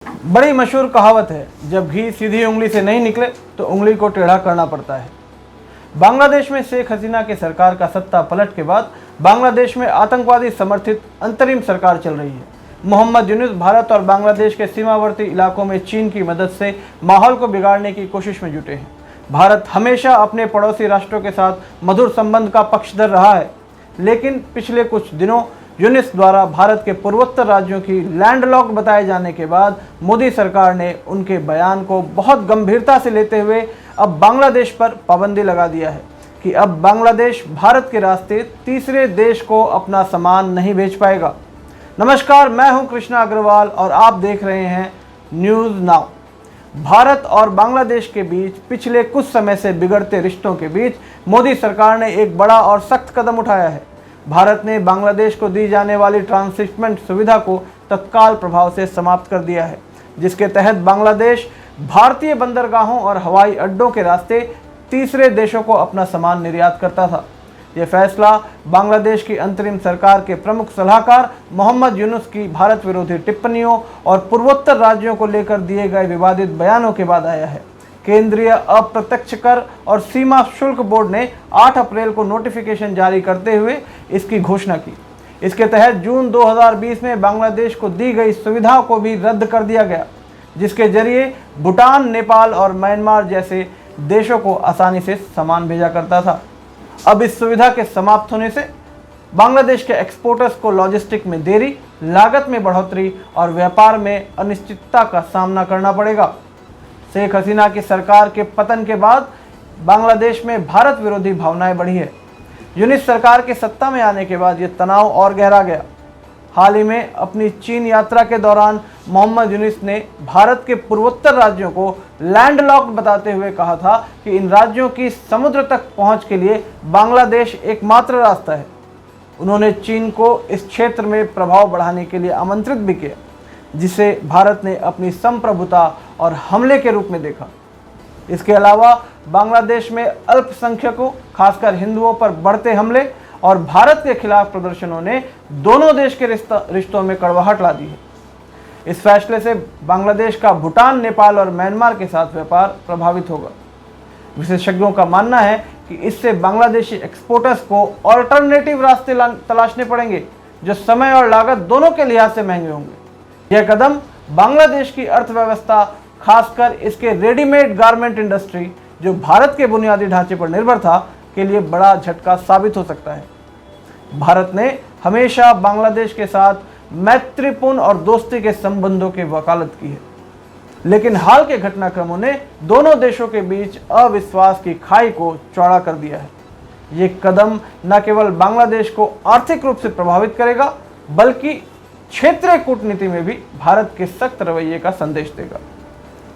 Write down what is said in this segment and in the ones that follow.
बड़ी मशहूर कहावत है, जब घी सीधी उंगली से नहीं निकले तो उंगली को टेढ़ा करना पड़ता है। बांग्लादेश में शेख हसीना की सरकार का सत्ता पलट के बाद बांग्लादेश में आतंकवादी समर्थित अंतरिम सरकार चल रही है। मोहम्मद यूनुस भारत और बांग्लादेश के सीमावर्ती इलाकों में चीन की मदद से माहौल को बिगाड़ने की कोशिश में जुटे हैं। भारत हमेशा अपने पड़ोसी राष्ट्रों के साथ मधुर संबंध का पक्षधर रहा है, लेकिन पिछले कुछ दिनों यूनुस द्वारा भारत के पूर्वोत्तर राज्यों की लैंडलॉक्ड बताए जाने के बाद मोदी सरकार ने उनके बयान को बहुत गंभीरता से लेते हुए अब बांग्लादेश पर पाबंदी लगा दिया है कि अब बांग्लादेश भारत के रास्ते तीसरे देश को अपना सामान नहीं भेज पाएगा। नमस्कार, मैं हूं कृष्णा अग्रवाल और आप देख रहे हैं न्यूज़ नाउ। भारत और बांग्लादेश के बीच पिछले कुछ समय से बिगड़ते रिश्तों के बीच मोदी सरकार ने एक बड़ा और सख्त कदम उठाया है। भारत ने बांग्लादेश को दी जाने वाली ट्रांसशिपमेंट सुविधा को तत्काल प्रभाव से समाप्त कर दिया है, जिसके तहत बांग्लादेश भारतीय बंदरगाहों और हवाई अड्डों के रास्ते तीसरे देशों को अपना सामान निर्यात करता था। यह फैसला बांग्लादेश की अंतरिम सरकार के प्रमुख सलाहकार मोहम्मद यूनुस की भारत विरोधी टिप्पणियों और पूर्वोत्तर राज्यों को लेकर दिए गए विवादित बयानों के बाद आया है। केंद्रीय अप्रत्यक्ष कर और सीमा शुल्क बोर्ड ने 8 अप्रैल को नोटिफिकेशन जारी करते हुए इसकी घोषणा की। इसके तहत जून 2020 में बांग्लादेश को दी गई सुविधाओं को भी रद्द कर दिया गया, जिसके जरिए भूटान, नेपाल और म्यांमार जैसे देशों को आसानी से सामान भेजा करता था। अब इस सुविधा के समाप्त होने से बांग्लादेश के एक्सपोर्टर्स को लॉजिस्टिक में देरी, लागत में बढ़ोतरी और व्यापार में अनिश्चितता का सामना करना पड़ेगा। शेख हसीना की सरकार के पतन के बाद बांग्लादेश में भारत विरोधी भावनाएं बढ़ी है। यूनुस सरकार के सत्ता में आने के बाद यह तनाव और गहरा गया। हाल ही में अपनी चीन यात्रा के दौरान मोहम्मद यूनुस ने भारत के पूर्वोत्तर राज्यों को लैंडलॉक्ड बताते हुए कहा था कि इन राज्यों की समुद्र तक पहुंच के लिए बांग्लादेश एकमात्र रास्ता है। उन्होंने चीन को इस क्षेत्र में प्रभाव बढ़ाने के लिए आमंत्रित भी किया, जिसे भारत ने अपनी संप्रभुता और हमले के रूप में देखा। इसके अलावा बांग्लादेश में अल्पसंख्यकों, खासकर हिंदुओं पर बढ़ते हमले और भारत के खिलाफ प्रदर्शनों ने दोनों देश के रिश्तों में कड़वाहट ला दी है। इस फैसले से बांग्लादेश का भूटान, नेपाल और म्यांमार के साथ व्यापार प्रभावित होगा। विशेषज्ञों का मानना है कि इससे बांग्लादेशी एक्सपोर्टर्स को ऑल्टरनेटिव रास्ते तलाशने पड़ेंगे, जो समय और लागत दोनों के लिहाज से महंगे होंगे। यह कदम बांग्लादेश की अर्थव्यवस्था, खासकर इसके रेडीमेड गारमेंट इंडस्ट्री, जो भारत के बुनियादी ढांचे पर निर्भर था, के लिए बड़ा झटका साबित हो सकता है। भारत ने हमेशा बांग्लादेश के साथ मैत्रीपूर्ण और दोस्ती के संबंधों की वकालत की है, लेकिन हाल के घटनाक्रमों ने दोनों देशों के बीच अविश्वास की खाई को चौड़ा कर दिया है। ये कदम न केवल बांग्लादेश को आर्थिक रूप से प्रभावित करेगा, बल्कि क्षेत्रीय कूटनीति में भी भारत के सख्त रवैये का संदेश देगा।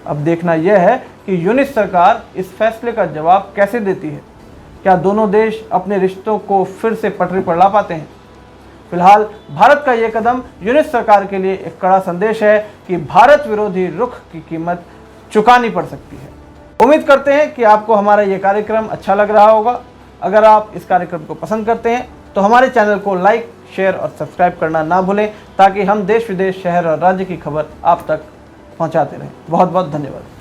अब देखना यह है कि यूनुस सरकार इस फैसले का जवाब कैसे देती है। क्या दोनों देश अपने रिश्तों को फिर से पटरी पर ला पाते हैं? फिलहाल भारत का यह कदम यूनुस सरकार के लिए एक कड़ा संदेश है कि भारत विरोधी रुख की कीमत चुकानी पड़ सकती है। उम्मीद करते हैं कि आपको हमारा ये कार्यक्रम अच्छा लग रहा होगा। अगर आप इस कार्यक्रम को पसंद करते हैं तो हमारे चैनल को लाइक, शेयर और सब्सक्राइब करना ना भूलें, ताकि हम देश विदेश, शहर और राज्य की खबर आप तक पहुंचाते रहें। बहुत बहुत धन्यवाद।